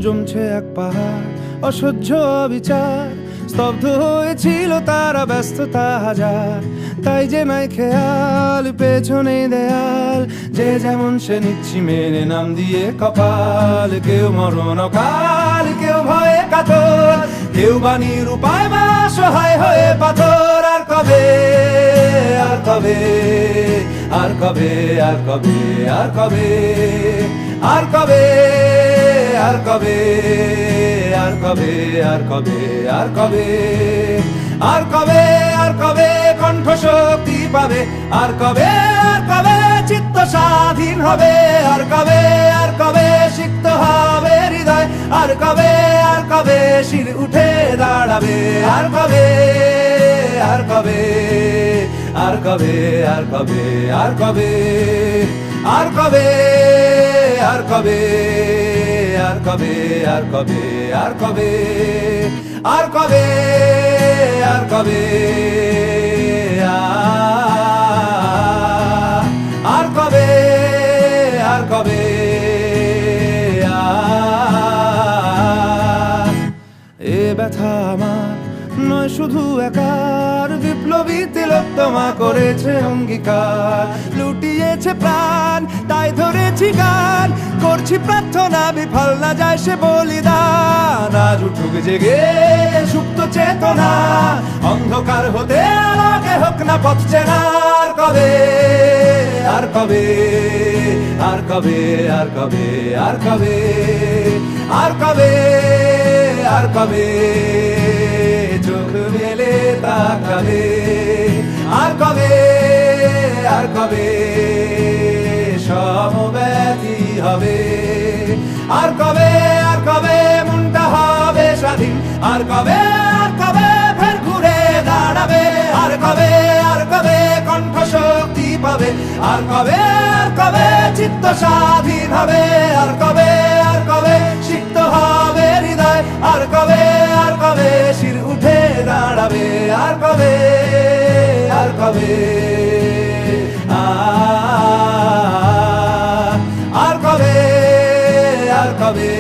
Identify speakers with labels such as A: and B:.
A: জমছে এক পাহাড় অসহ্য বিচার, স্তব্ধ হয়েছিল তারা ব্যস্ততা হাজার। তাই যে নাই খেয়াল পেছনে দেয়াল, যে যেমন সে নিচ্ছি মেনে নাম দিয়ে কপাল। কেউ মরণ কাল, কেউ ভয়ে কাতর, কেউ বাণীর উপায় বা সহায় হয়ে পাথর। আর কবে, আর কবে, আর কবে, আর কবে, আর কবে, আর কবে, আর কবে, আর কবে, আর কবে, আর কবে, আর কবে, আর কবে কণ্ঠ শক্তি পাবে, আর কবে, আর কবে চিত্ত স্বাধীন হবে, আর কবে, আর কবে সিক্ত হবে হৃদয়, আর কবে, আর কবে শির উঠে দাঁড়াবে, আর কবে, আর কবে, আর কবে, আর কবে, আর কবে, আর কবে, আর কবে, আর কবে, আর কবে, আর কবে, আর কবে, আর কবে, আর কবে, আর কবে, এ ব্যথা আমার নয় শুধু একার, বিপ্লবী তিলোত্তমা করেছে অঙ্গীকার। লুটিয়েছে প্রাণ তাই ধরেছি গান, করছি প্রার্থনা বিফল না যায় সে বলিদান। আজ উঠুক জেগে সুপ্ত চেতনা, অন্ধকার হতে আলোকে হোক না পথ চেনা। আর কবে, আর কবে, আর কবে, আর কবে, আর কবে, আর কবে, আর কবে চোখ মেলে তাকাবে, আর কবে, আর কবে সমব্যথী হবে, আর কবে, আর কবে মনটা হবে স্বাধীন, আর কবে, আর কবে ফের ঘুরে দাঁড়াবে, আর কবে, আর কবে কণ্ঠ শক্তি পাবে, আর কবে, আর কবে চিত্ত স্বাধীন হবে, আর কবে, আর কবে সিক্ত হবে হৃদয়, আর কবে, আর কবে শির উঠে দাঁড়াবে, আর কবে, আর কবে, আর কবে, আর কবে।